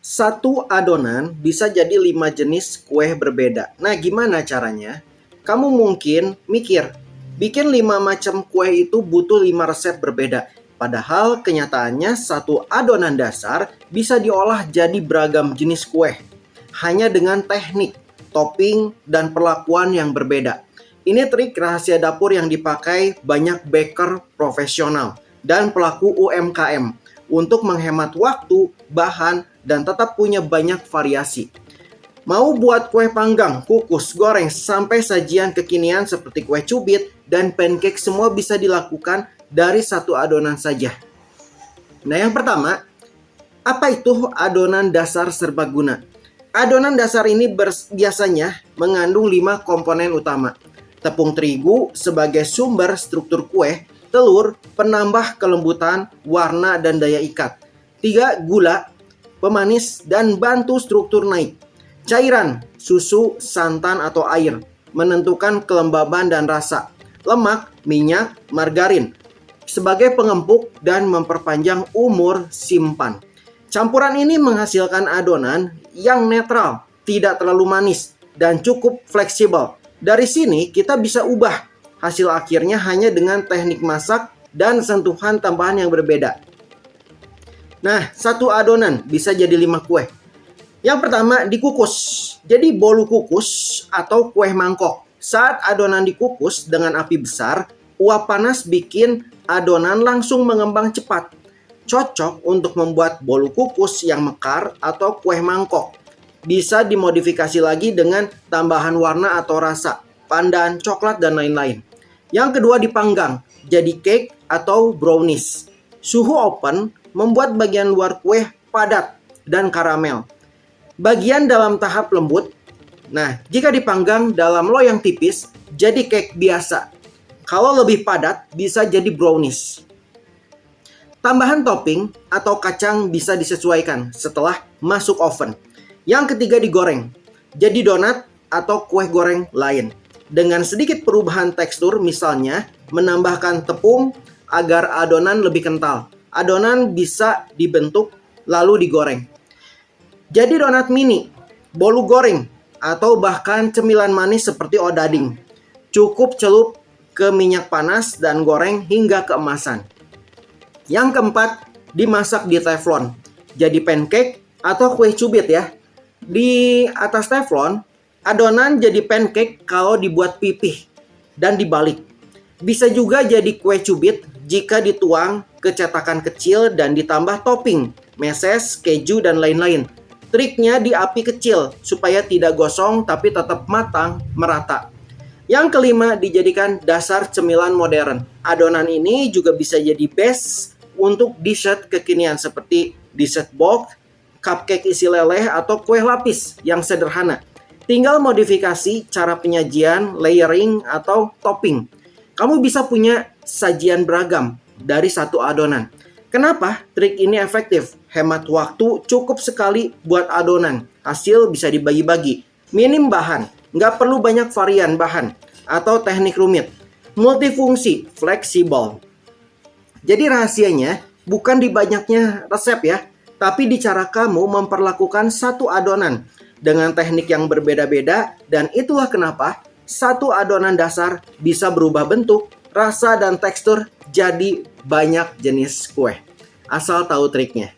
Satu adonan bisa jadi 5 jenis kue berbeda. Nah, gimana caranya? Kamu mungkin mikir, bikin 5 macam kue itu butuh 5 resep berbeda. Padahal kenyataannya satu adonan dasar bisa diolah jadi beragam jenis kue. Hanya dengan teknik, topping, dan perlakuan yang berbeda. Ini trik rahasia dapur yang dipakai banyak baker profesional dan pelaku UMKM untuk menghemat waktu, bahan, dan tetap punya banyak variasi. Mau buat kue panggang, kukus, goreng, sampai sajian kekinian seperti kue cubit dan pancake semua bisa dilakukan dari satu adonan saja. Nah, yang pertama, apa itu adonan dasar serbaguna? Adonan dasar ini biasanya mengandung 5 komponen utama. Tepung terigu sebagai sumber struktur kue, telur, penambah kelembutan, warna, dan daya ikat. 3. Gula, pemanis, dan bantu struktur naik. Cairan, susu, santan, atau air, menentukan kelembaban dan rasa. Lemak, minyak, margarin, sebagai pengempuk dan memperpanjang umur simpan. Campuran ini menghasilkan adonan yang netral, tidak terlalu manis, dan cukup fleksibel. Dari sini kita bisa ubah hasil akhirnya hanya dengan teknik masak dan sentuhan tambahan yang berbeda. Nah, satu adonan bisa jadi 5 kue. Yang pertama, dikukus. Jadi bolu kukus atau kue mangkok. Saat adonan dikukus dengan api besar, uap panas bikin adonan langsung mengembang cepat. Cocok untuk membuat bolu kukus yang mekar atau kue mangkok. Bisa dimodifikasi lagi dengan tambahan warna atau rasa, pandan, coklat, dan lain-lain. Yang kedua, dipanggang. Jadi cake atau brownies. Suhu open membuat bagian luar kue padat dan karamel. Bagian dalam tahap lembut. Nah, jika dipanggang dalam loyang tipis, jadi cake biasa. Kalau lebih padat, bisa jadi brownies. Tambahan topping atau kacang bisa disesuaikan setelah masuk oven. Yang ketiga, digoreng. Jadi donat atau kue goreng lain. Dengan sedikit perubahan tekstur, misalnya menambahkan tepung agar adonan lebih kental. Adonan bisa dibentuk lalu digoreng. Jadi donat mini, bolu goreng, atau bahkan cemilan manis seperti odading. Cukup celup ke minyak panas dan goreng hingga keemasan. Yang keempat, dimasak di teflon. Jadi pancake atau kue cubit ya. Di atas teflon, adonan jadi pancake kalau dibuat pipih dan dibalik. Bisa juga jadi kue cubit jika dituang ke cetakan kecil dan ditambah topping, meses, keju, dan lain-lain. Triknya di api kecil supaya tidak gosong tapi tetap matang, merata. Yang kelima, dijadikan dasar cemilan modern. Adonan ini juga bisa jadi base untuk dessert kekinian seperti dessert box, cupcake isi leleh, atau kue lapis yang sederhana. Tinggal modifikasi cara penyajian, layering, atau topping. Kamu bisa punya sajian beragam dari satu adonan. Kenapa trik ini efektif? Hemat waktu, cukup sekali buat adonan. Hasil bisa dibagi-bagi. Minim bahan, nggak perlu banyak varian bahan atau teknik rumit. Multifungsi, fleksibel. Jadi rahasianya bukan di banyaknya resep ya, tapi di cara kamu memperlakukan satu adonan dengan teknik yang berbeda-beda, dan itulah kenapa satu adonan dasar bisa berubah bentuk, rasa, dan tekstur jadi banyak jenis kue. Asal tahu triknya.